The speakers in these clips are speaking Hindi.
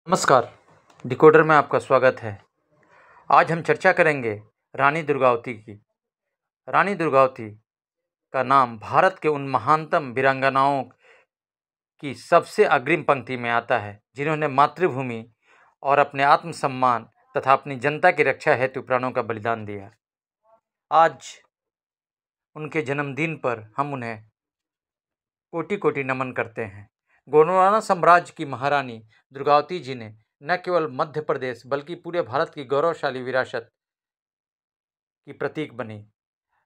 नमस्कार, डिकोडर में आपका स्वागत है। आज हम चर्चा करेंगे रानी दुर्गावती की। रानी दुर्गावती का नाम भारत के उन महानतम वीरांगनाओं की सबसे अग्रिम पंक्ति में आता है, जिन्होंने मातृभूमि और अपने आत्मसम्मान तथा अपनी जनता की रक्षा हेतु प्राणों का बलिदान दिया। आज उनके जन्मदिन पर हम उन्हें कोटि कोटि नमन करते हैं। गोंडवाना साम्राज्य की महारानी दुर्गावती जी ने न केवल मध्य प्रदेश बल्कि पूरे भारत की गौरवशाली विरासत की प्रतीक बनी।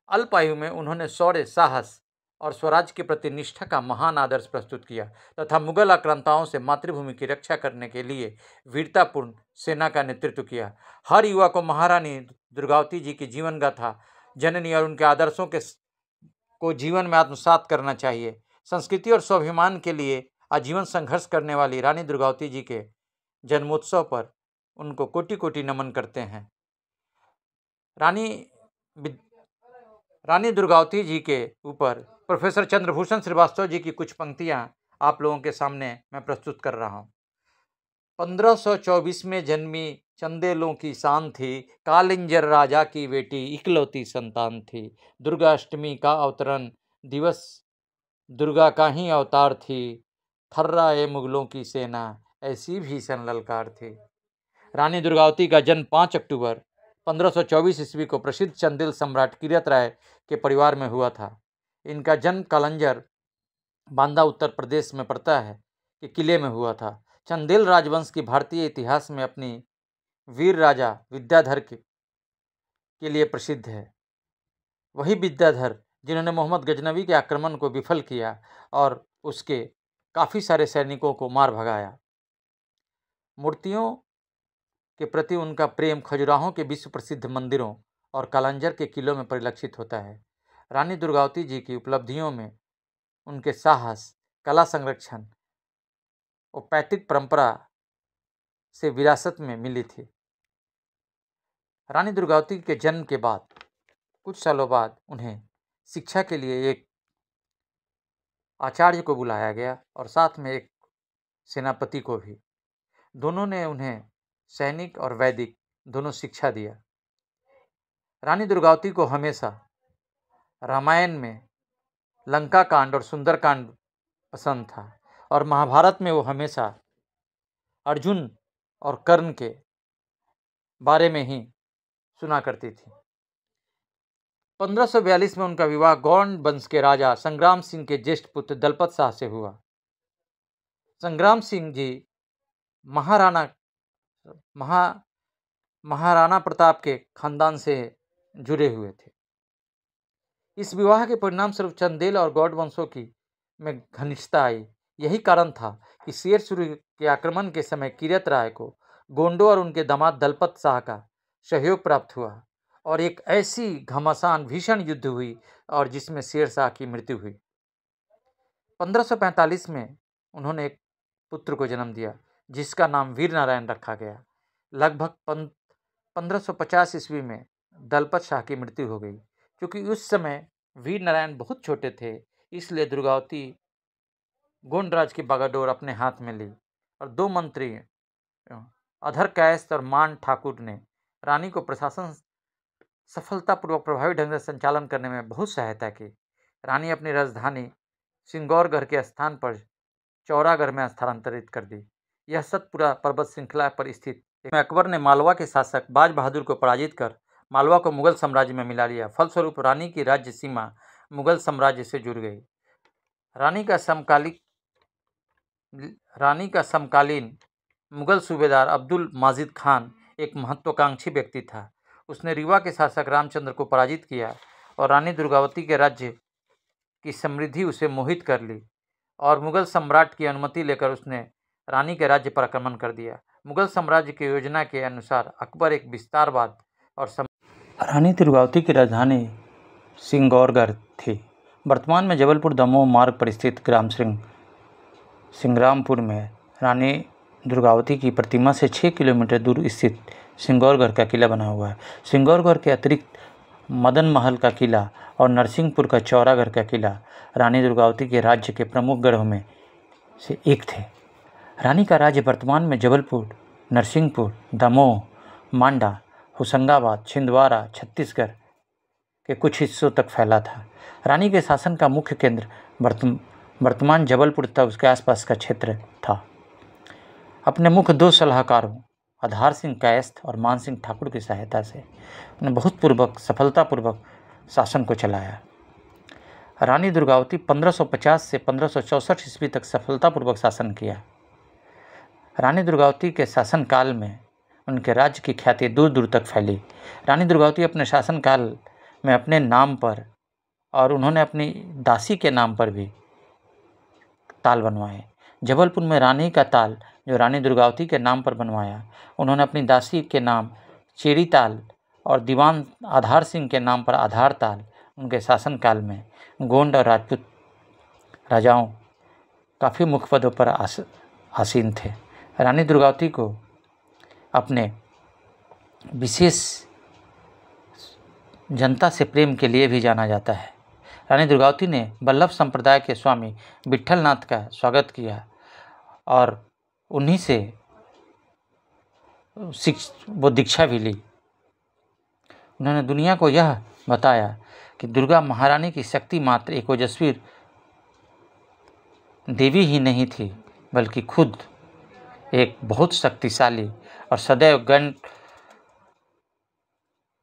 अल्प आयु में उन्होंने शौर्य, साहस और स्वराज के प्रति निष्ठा का महान आदर्श प्रस्तुत किया तथा मुगल आक्रांताओं से मातृभूमि की रक्षा करने के लिए वीरतापूर्ण सेना का नेतृत्व किया। हर युवा को महारानी दुर्गावती जी की जीवन गाथा, जननी और उनके आदर्शों को जीवन में आत्मसात करना चाहिए। संस्कृति और स्वाभिमान के लिए आजीवन संघर्ष करने वाली रानी दुर्गावती जी के जन्मोत्सव पर उनको कोटि कोटि नमन करते हैं। रानी दुर्गावती जी के ऊपर प्रोफेसर चंद्रभूषण श्रीवास्तव जी की कुछ पंक्तियां आप लोगों के सामने मैं प्रस्तुत कर रहा हूं। 1524 में जन्मी चंदेलों की शान थी, कालिंजर राजा की बेटी इकलौती संतान थी। दुर्गा अष्टमी का अवतरण दिवस दुर्गा का ही अवतार थी, थर्राए मुगलों की सेना ऐसी भीषण ललकार थी। रानी दुर्गावती का जन्म 5 अक्टूबर 1524 ईस्वी को प्रसिद्ध चंदेल सम्राट किरत राय के परिवार में हुआ था। इनका जन्म कालंजर बांदा उत्तर प्रदेश में पड़ता है कि किले में हुआ था। चंदेल राजवंश की भारतीय इतिहास में अपनी वीर राजा विद्याधर के लिए प्रसिद्ध है। वही विद्याधर जिन्होंने मोहम्मद गजनवी के आक्रमण को विफल किया और उसके काफ़ी सारे सैनिकों को मार भगाया। मूर्तियों के प्रति उनका प्रेम खजुराहो के विश्व प्रसिद्ध मंदिरों और कालंजर के किलों में परिलक्षित होता है। रानी दुर्गावती जी की उपलब्धियों में उनके साहस, कला संरक्षण और पैतृक परंपरा से विरासत में मिली थी। रानी दुर्गावती के जन्म के बाद कुछ सालों बाद उन्हें शिक्षा के लिए एक आचार्य को बुलाया गया और साथ में एक सेनापति को भी। दोनों ने उन्हें सैनिक और वैदिक दोनों शिक्षा दिया। रानी दुर्गावती को हमेशा रामायण में लंका कांड और सुंदरकांड पसंद था और महाभारत में वो हमेशा अर्जुन और कर्ण के बारे में ही सुना करती थी। 1542 में उनका विवाह गौंड वंश के राजा संग्राम सिंह के ज्येष्ठ पुत्र दलपत शाह से हुआ। संग्राम सिंह जी महाराणा प्रताप के खानदान से जुड़े हुए थे। इस विवाह के परिणाम स्वरूप चंदेल और गौड़ वंशों की में घनिष्ठता आई। यही कारण था कि शेर शुरू के आक्रमण के समय किरत राय को गोंडों और उनके दामाद दलपत शाह का सहयोग प्राप्त हुआ और एक ऐसी घमासान भीषण युद्ध हुई और जिसमें शेर शाह की मृत्यु हुई। 1545 में उन्होंने एक पुत्र को जन्म दिया जिसका नाम वीर नारायण रखा गया। लगभग 1550 ईस्वी में दलपत शाह की मृत्यु हो गई। क्योंकि उस समय वीर नारायण बहुत छोटे थे, इसलिए दुर्गावती गोंडराज की बागडोर अपने हाथ में ली और 2 मंत्री अधर कैस्त और मान ठाकुर ने रानी को प्रशासन सफलतापूर्वक प्रभावी ढंग से संचालन करने में बहुत सहायता की। रानी अपनी राजधानी सिंगौरगढ़ के स्थान पर चौरागढ़ में स्थानांतरित कर दी। यह सतपुरा पर्वत श्रृंखला पर स्थित अकबर ने मालवा के शासक बाज बहादुर को पराजित कर मालवा को मुगल साम्राज्य में मिला लिया। फलस्वरूप रानी की राज्य सीमा मुगल साम्राज्य से जुड़ गई। रानी का समकालीन मुगल सूबेदार अब्दुल माजिद खान एक महत्वाकांक्षी व्यक्ति था। उसने रीवा के शासक रामचंद्र को पराजित किया और रानी दुर्गावती के राज्य की समृद्धि उसे मोहित कर ली और मुगल सम्राट की अनुमति लेकर उसने रानी के राज्य पर आक्रमण कर दिया। मुगल साम्राज्य की योजना के अनुसार अकबर एक विस्तारवाद और रानी दुर्गावती की राजधानी सिंगौरगढ़ थी। वर्तमान में जबलपुर दमोह मार्ग पर स्थित ग्राम सिंग्रामपुर में रानी दुर्गावती की प्रतिमा से 6 किलोमीटर दूर स्थित सिंगौरगढ़ का किला बना हुआ है। सिंगौरगढ़ के अतिरिक्त मदन महल का किला और नरसिंहपुर का चौरागढ़ का किला रानी दुर्गावती के राज्य के प्रमुख गढ़ों में से एक थे। रानी का राज्य वर्तमान में जबलपुर, नरसिंहपुर, दमोह, मांडा, होशंगाबाद, छिंदवाड़ा, छत्तीसगढ़ के कुछ हिस्सों तक फैला था। रानी के शासन का मुख्य केंद्र वर्तमान जबलपुर तथा उसके आसपास का क्षेत्र था। अपने मुख्य 2 सलाहकारों आधार सिंह कायस्थ और मान सिंह ठाकुर की सहायता से उन्होंने बहुत सफलतापूर्वक शासन को चलाया। रानी दुर्गावती 1550 से 1564 ईस्वी तक सफलतापूर्वक शासन किया। रानी दुर्गावती के शासनकाल में उनके राज्य की ख्याति दूर दूर तक फैली। रानी दुर्गावती अपने शासनकाल में अपने नाम पर और उन्होंने अपनी दासी के नाम पर भी ताल बनवाए। जबलपुर में रानी का ताल जो रानी दुर्गावती के नाम पर बनवाया, उन्होंने अपनी दासी के नाम चेरी ताल और दीवान आधार सिंह के नाम पर आधार ताल उनके शासनकाल में गोंड और राजपूत राजाओं काफ़ी मुख्य पदों पर आसीन थे। रानी दुर्गावती को अपने विशेष जनता से प्रेम के लिए भी जाना जाता है। रानी दुर्गावती ने वल्लभ संप्रदाय के स्वामी विट्ठलनाथ का स्वागत किया और उन्हीं से वो दीक्षा भी ली। उन्होंने दुनिया को यह बताया कि दुर्गा महारानी की शक्ति मात्र एक ओजस्वी देवी ही नहीं थी, बल्कि खुद एक बहुत शक्तिशाली और सदैव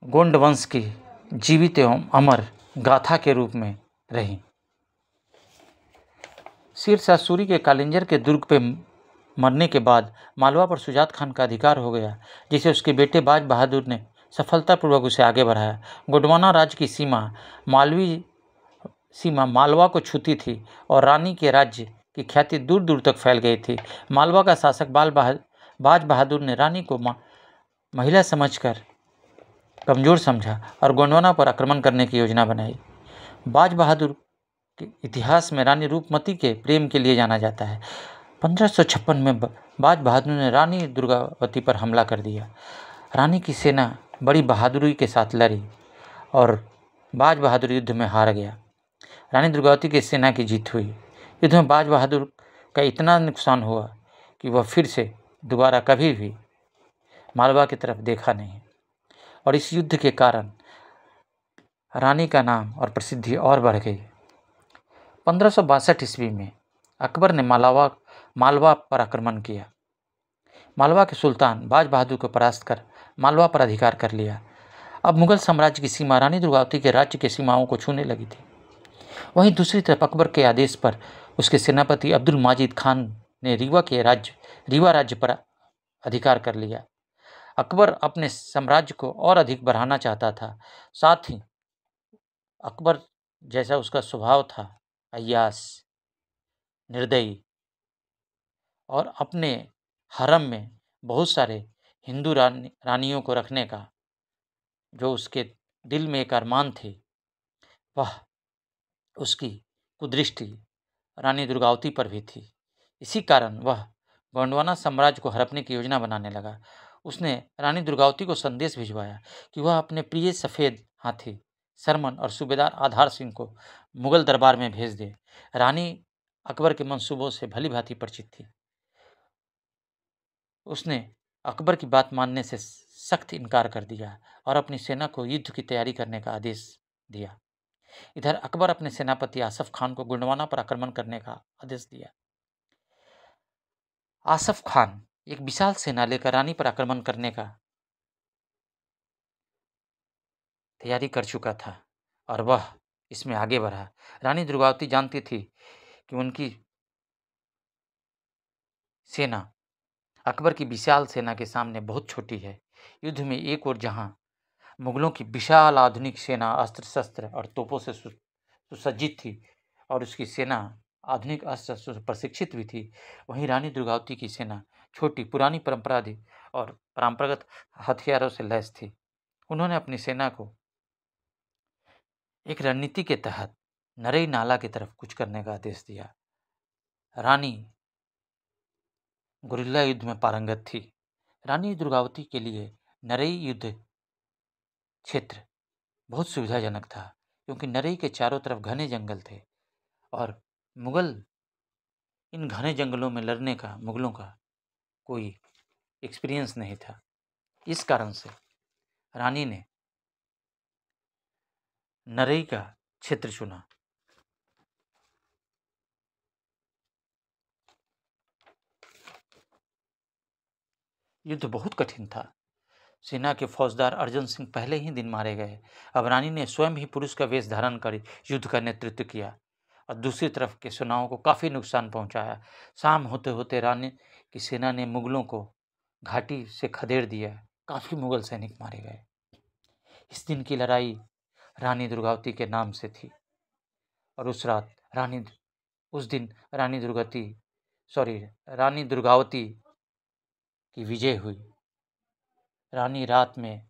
गोंड वंश की जीवित एवं अमर गाथा के रूप में रही। शेरशाह सूरी के कालिंजर के दुर्ग पे मरने के बाद मालवा पर शुजात खान का अधिकार हो गया, जिसे उसके बेटे बाज बहादुर ने सफलतापूर्वक उसे आगे बढ़ाया। गोंडवाना राज्य की सीमा मालवा को छूती थी और रानी के राज्य की ख्याति दूर दूर तक फैल गई थी। मालवा का शासक बाज बहादुर ने रानी को महिला समझकर कमज़ोर समझा और गोंडवाना पर आक्रमण करने की योजना बनाई। बाज बहादुर के इतिहास में रानी रूपमती के प्रेम के लिए जाना जाता है। 1556 में बाज बहादुर ने रानी दुर्गावती पर हमला कर दिया। रानी की सेना बड़ी बहादुरी के साथ लड़ी और बाज बहादुर युद्ध में हार गया। रानी दुर्गावती की सेना की जीत हुई। युद्ध में बाज बहादुर का इतना नुकसान हुआ कि वह फिर से दोबारा कभी भी मालवा की तरफ देखा नहीं और इस युद्ध के कारण रानी का नाम और प्रसिद्धि और बढ़ गई। 1562 ईस्वी में अकबर ने मालवा पर आक्रमण किया। मालवा के सुल्तान बाज बहादुर को परास्त कर मालवा पर अधिकार कर लिया। अब मुगल साम्राज्य की सीमा रानी दुर्गावती के राज्य की सीमाओं को छूने लगी थी। वहीं दूसरी तरफ अकबर के आदेश पर उसके सेनापति अब्दुल माजिद खान ने रीवा राज्य पर अधिकार कर लिया। अकबर अपने साम्राज्य को और अधिक बढ़ाना चाहता था। साथ ही अकबर जैसा उसका स्वभाव था, अय्याश, निर्दयी और अपने हरम में बहुत सारे हिंदू रानियों को रखने का जो उसके दिल में एक अरमान थी, वह उसकी कुदृष्टि रानी दुर्गावती पर भी थी। इसी कारण वह गोंडवाना साम्राज्य को हड़पने की योजना बनाने लगा। उसने रानी दुर्गावती को संदेश भिजवाया कि वह अपने प्रिय सफ़ेद हाथी सरमन और सूबेदार आधार सिंह को मुगल दरबार में भेज दे। रानी अकबर के मंसूबों से भली भांति परिचित थी। उसने अकबर की बात मानने से सख्त इनकार कर दिया और अपनी सेना को युद्ध की तैयारी करने का आदेश दिया। इधर अकबर अपने सेनापति आसफ खान को गोंडवाना पर आक्रमण करने का आदेश दिया। आसफ खान एक विशाल सेना लेकर रानी पर आक्रमण करने का तैयारी कर चुका था और वह इसमें आगे बढ़ा। रानी दुर्गावती जानती थी कि उनकी सेना अकबर की विशाल सेना के सामने बहुत छोटी है। युद्ध में एक ओर जहां मुगलों की विशाल आधुनिक सेना अस्त्र शस्त्र और तोपों से सुसज्जित थी और उसकी सेना आधुनिक अस्त्र शस्त्र प्रशिक्षित भी थी, वहीं रानी दुर्गावती की सेना छोटी, पुरानी और परंपरागत हथियारों से लैस थी। उन्होंने अपनी सेना को एक रणनीति के तहत नरई नाला की तरफ कूच करने का आदेश दिया। रानी गुरिल्ला युद्ध में पारंगत थी। रानी दुर्गावती के लिए नरई युद्ध क्षेत्र बहुत सुविधाजनक था, क्योंकि नरई के चारों तरफ घने जंगल थे और मुगल इन घने जंगलों में लड़ने का मुगलों का कोई एक्सपीरियंस नहीं था। इस कारण से रानी ने नरई का क्षेत्र चुना। युद्ध बहुत कठिन था। सेना के फौजदार अर्जुन सिंह पहले ही दिन मारे गए। अब रानी ने स्वयं ही पुरुष का वेश धारण कर युद्ध का नेतृत्व किया और दूसरी तरफ के सेनाओं को काफी नुकसान पहुंचाया। शाम होते होते रानी की सेना ने मुगलों को घाटी से खदेड़ दिया। काफी मुगल सैनिक मारे गए। इस दिन की लड़ाई रानी दुर्गावती के नाम से थी और उस दिन रानी दुर्गावती की विजय हुई। रानी रात में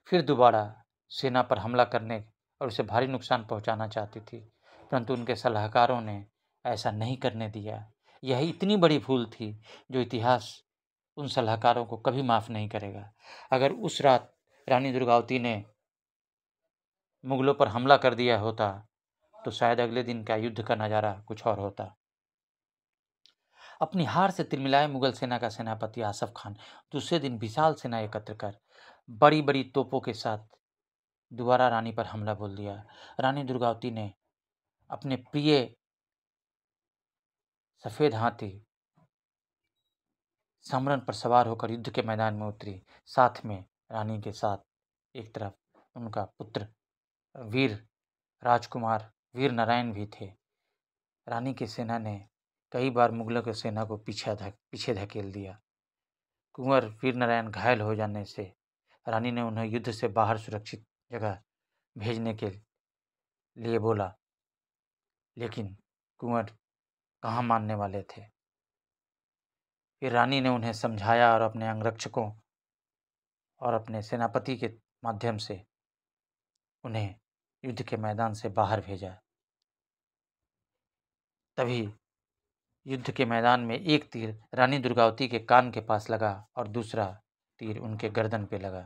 फिर दोबारा सेना पर हमला करने और उसे भारी नुकसान पहुंचाना चाहती थी, परंतु उनके सलाहकारों ने ऐसा नहीं करने दिया। यही इतनी बड़ी भूल थी जो इतिहास उन सलाहकारों को कभी माफ नहीं करेगा। अगर उस रात रानी दुर्गावती ने मुगलों पर हमला कर दिया होता तो शायद अगले दिन का युद्ध का नज़ारा कुछ और होता। अपनी हार से तिलमिलाए मुगल सेना का सेनापति आसफ खान दूसरे दिन विशाल सेना एकत्र कर बड़ी बड़ी तोपों के साथ दोबारा रानी पर हमला बोल दिया। रानी दुर्गावती ने अपने प्रिय सफेद हाथी समरन पर सवार होकर युद्ध के मैदान में उतरी। साथ में रानी के साथ एक तरफ उनका पुत्र वीर राजकुमार वीर नारायण भी थे। रानी की सेना ने कई बार मुगलों की सेना को पीछे धकेल दिया। कुंवर वीर नारायण घायल हो जाने से रानी ने उन्हें युद्ध से बाहर सुरक्षित जगह भेजने के लिए बोला, लेकिन कुंवर कहाँ मानने वाले थे। फिर रानी ने उन्हें समझाया और अपने अंगरक्षकों और अपने सेनापति के माध्यम से उन्हें युद्ध के मैदान से बाहर भेजा। तभी युद्ध के मैदान में एक तीर रानी दुर्गावती के कान के पास लगा और दूसरा तीर उनके गर्दन पे लगा।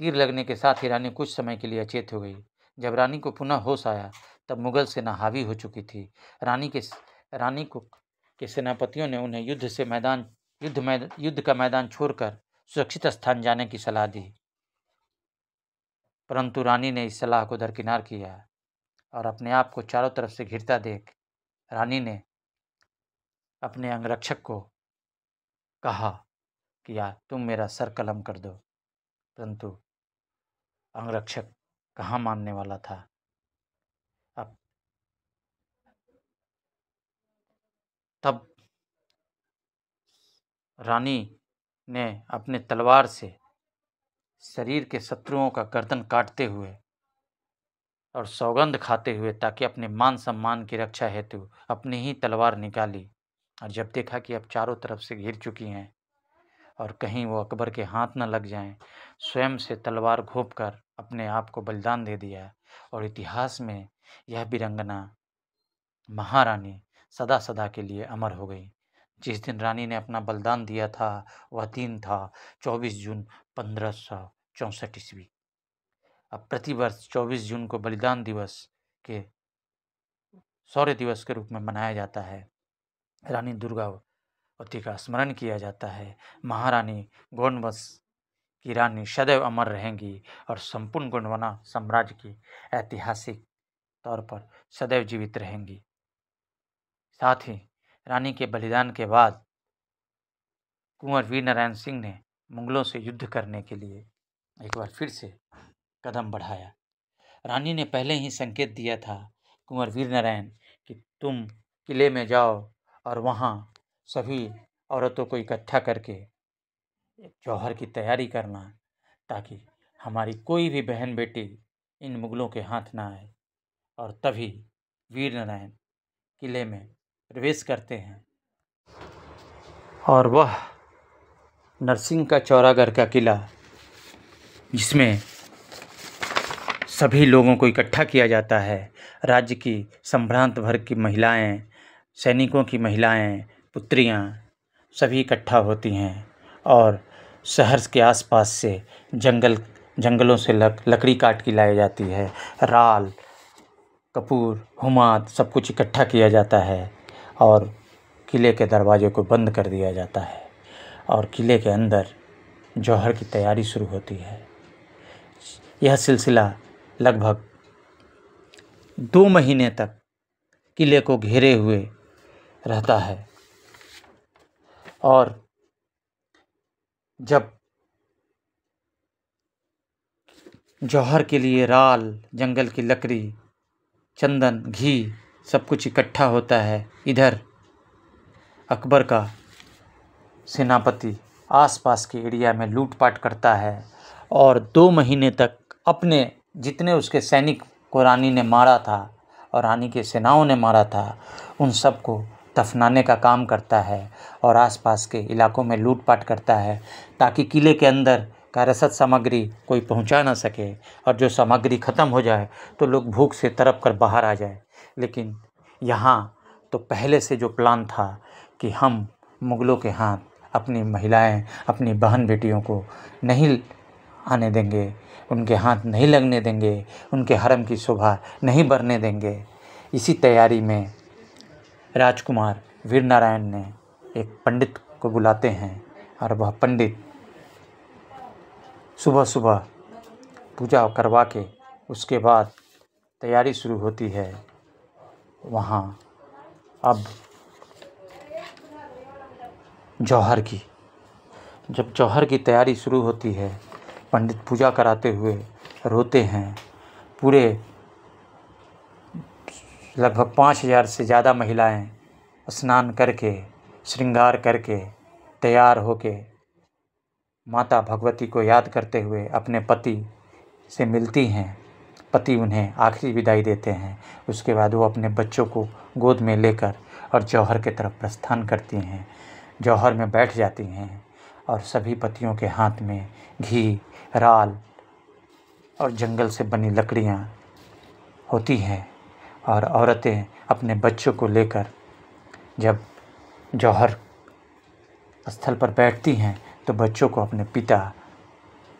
तीर लगने के साथ ही रानी कुछ समय के लिए अचेत हो गई। जब रानी को पुनः होश आया तब मुगल सेना हावी हो चुकी थी। रानी के सेनापतियों ने उन्हें युद्ध का मैदान छोड़कर सुरक्षित स्थान जाने की सलाह दी, परंतु रानी ने इस सलाह को दरकिनार किया और अपने आप को चारों तरफ से घिरता देख रानी ने अपने अंगरक्षक को कहा कि तुम मेरा सर कलम कर दो, परंतु अंगरक्षक कहाँ मानने वाला था। अब तब रानी ने अपने तलवार से शरीर के शत्रुओं का गर्दन काटते हुए और सौगंध खाते हुए ताकि अपने मान सम्मान की रक्षा हेतु अपनी ही तलवार निकाली। और जब देखा कि अब चारों तरफ से घिर चुकी हैं और कहीं वो अकबर के हाथ न लग जाएं, स्वयं से तलवार घोंपकर अपने आप को बलिदान दे दिया। और इतिहास में यह वीरांगना महारानी सदा सदा के लिए अमर हो गई। जिस दिन रानी ने अपना बलिदान दिया था वह दिन था 24 जून 1564 ईस्वी। अब प्रतिवर्ष 24 जून को बलिदान दिवस के शौर्य दिवस के रूप में मनाया जाता है। रानी दुर्गावती का स्मरण किया जाता है। महारानी गोंडवंश की रानी सदैव अमर रहेंगी और संपूर्ण गोंडवाना साम्राज्य की ऐतिहासिक तौर पर सदैव जीवित रहेंगी। साथ ही रानी के बलिदान के बाद कुंवर वीर नारायण सिंह ने मुगलों से युद्ध करने के लिए एक बार फिर से कदम बढ़ाया। रानी ने पहले ही संकेत दिया था कुंवर वीर नारायण कि तुम किले में जाओ और वहाँ सभी औरतों को इकट्ठा करके जौहर की तैयारी करना, ताकि हमारी कोई भी बहन बेटी इन मुगलों के हाथ ना आए। और तभी वीर नारायण किले में प्रवेश करते हैं और वह नरसिंह का चौरागढ़ का किला, जिसमें सभी लोगों को इकट्ठा किया जाता है, राज्य की संभ्रांत भर की महिलाएं, सैनिकों की महिलाएं, पुत्रियां सभी इकट्ठा होती हैं और शहर के आसपास से जंगलों से लकड़ी काट के लाई जाती है। राल, कपूर, हुमाद सब कुछ इकट्ठा किया जाता है और किले के दरवाजे को बंद कर दिया जाता है और किले के अंदर जौहर की तैयारी शुरू होती है। यह सिलसिला लगभग 2 महीने तक किले को घेरे हुए रहता है और जब जौहर के लिए राल, जंगल की लकड़ी, चंदन, घी सब कुछ इकट्ठा होता है, इधर अकबर का सेनापति आसपास के एरिया में लूटपाट करता है और 2 महीने तक अपने जितने उसके सैनिक को रानी ने मारा था और रानी के सेनाओं ने मारा था उन सब को दफनाने का काम करता है और आसपास के इलाकों में लूटपाट करता है ताकि किले के अंदर का रसद सामग्री कोई पहुंचा ना सके और जो सामग्री ख़त्म हो जाए तो लोग भूख से तड़प कर बाहर आ जाए। लेकिन यहाँ तो पहले से जो प्लान था कि हम मुग़लों के हाथ अपनी महिलाएं, अपनी बहन बेटियों को नहीं आने देंगे, उनके हाथ नहीं लगने देंगे, उनके हरम की शोभा नहीं बढ़ने देंगे। इसी तैयारी में राजकुमार वीरनारायण ने एक पंडित को बुलाते हैं और वह पंडित सुबह सुबह पूजा करवा के उसके बाद तैयारी शुरू होती है। वहाँ अब जौहर की जब जौहर की तैयारी शुरू होती है, पंडित पूजा कराते हुए रोते हैं। पूरे लगभग 5000 से ज़्यादा महिलाएं स्नान करके, श्रृंगार करके, तैयार होके माता भगवती को याद करते हुए अपने पति से मिलती हैं। पति उन्हें आखिरी विदाई देते हैं। उसके बाद वो अपने बच्चों को गोद में लेकर और जौहर की तरफ प्रस्थान करती हैं। जौहर में बैठ जाती हैं और सभी पतियों के हाथ में घी, राल और जंगल से बनी लकड़ियाँ होती हैं और औरतें अपने बच्चों को लेकर जब जौहर स्थल पर बैठती हैं तो बच्चों को अपने पिता,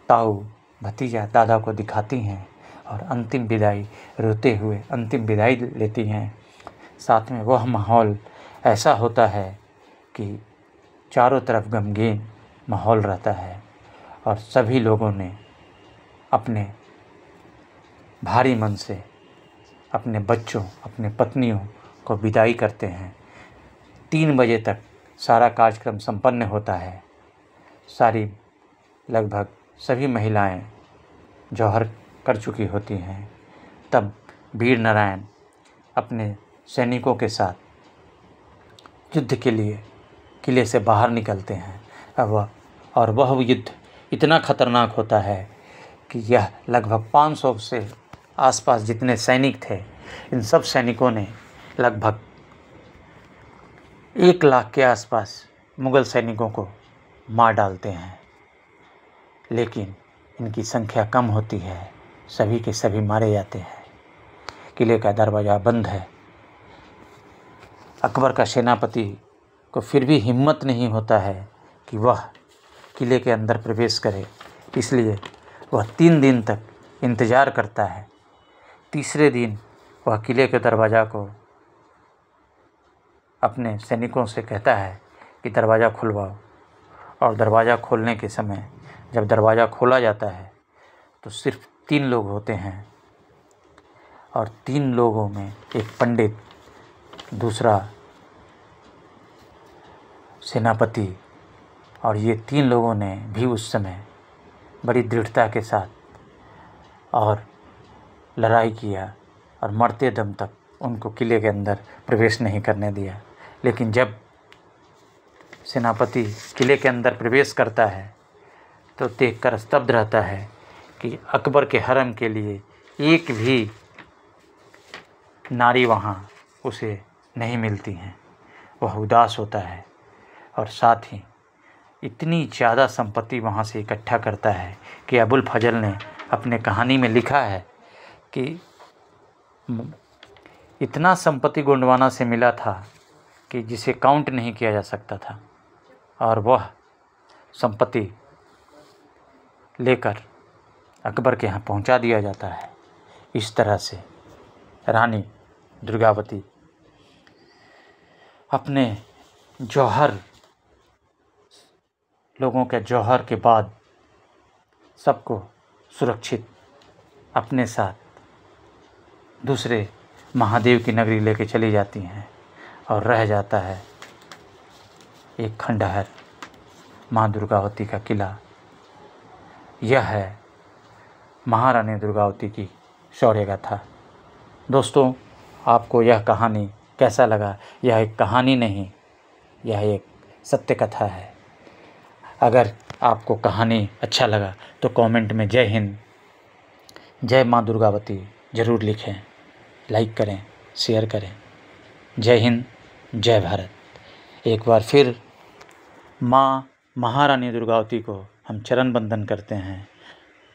ताऊ, भतीजा, दादा को दिखाती हैं और अंतिम विदाई रोते हुए अंतिम विदाई लेती हैं। साथ में वह माहौल ऐसा होता है कि चारों तरफ गमगीन माहौल रहता है और सभी लोगों ने अपने भारी मन से अपने बच्चों, अपने पत्नियों को विदाई करते हैं। 3 बजे तक सारा कार्यक्रम संपन्न होता है। सारी लगभग सभी महिलाएं जौहर कर चुकी होती हैं। तब वीरनारायण अपने सैनिकों के साथ युद्ध के लिए किले से बाहर निकलते हैं। वह युद्ध इतना खतरनाक होता है कि यह लगभग 500 से आसपास जितने सैनिक थे, इन सब सैनिकों ने लगभग 1 लाख के आसपास मुग़ल सैनिकों को मार डालते हैं। लेकिन इनकी संख्या कम होती है, सभी के सभी मारे जाते हैं। किले का दरवाज़ा बंद है। अकबर का सेनापति को फिर भी हिम्मत नहीं होता है कि वह किले के अंदर प्रवेश करे, इसलिए वह 3 दिन तक इंतज़ार करता है। तीसरे दिन वह किले के दरवाज़ा को अपने सैनिकों से कहता है कि दरवाज़ा खुलवाओ। और दरवाज़ा खोलने के समय जब दरवाज़ा खोला जाता है तो सिर्फ 3 लोग होते हैं और 3 लोगों में एक पंडित, दूसरा सेनापति, और ये 3 लोगों ने भी उस समय बड़ी दृढ़ता के साथ और लड़ाई किया और मरते दम तक उनको किले के अंदर प्रवेश नहीं करने दिया। लेकिन जब सेनापति किले के अंदर प्रवेश करता है तो देखकर स्तब्ध रहता है कि अकबर के हरम के लिए एक भी नारी वहाँ उसे नहीं मिलती हैं। वह उदास होता है और साथ ही इतनी ज़्यादा संपत्ति वहाँ से इकट्ठा करता है कि अबुल फजल ने अपने कहानी में लिखा है कि इतना संपत्ति गोंडवाना से मिला था कि जिसे काउंट नहीं किया जा सकता था, और वह संपत्ति लेकर अकबर के यहाँ पहुँचा दिया जाता है। इस तरह से रानी दुर्गावती अपने जौहर, लोगों के जौहर के बाद सबको सुरक्षित अपने साथ दूसरे महादेव की नगरी लेके चली जाती हैं और रह जाता है एक खंडहर, माँ दुर्गावती का किला। यह है महारानी दुर्गावती की शौर्य गाथा। दोस्तों, आपको यह कहानी कैसा लगा? यह एक कहानी नहीं, यह एक सत्य कथा है। अगर आपको कहानी अच्छा लगा तो कमेंट में जय हिंद, जय माँ दुर्गावती ज़रूर लिखें, लाइक करें, शेयर करें। जय हिंद, जय भारत। एक बार फिर माँ महारानी दुर्गावती को हम चरण वंदन करते हैं।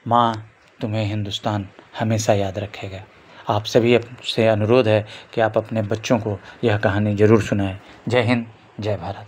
माँ, तुम्हें हिंदुस्तान हमेशा याद रखेगा। आप सभी से अनुरोध है कि आप अपने बच्चों को यह कहानी ज़रूर सुनाएं। जय हिंद, जय भारत।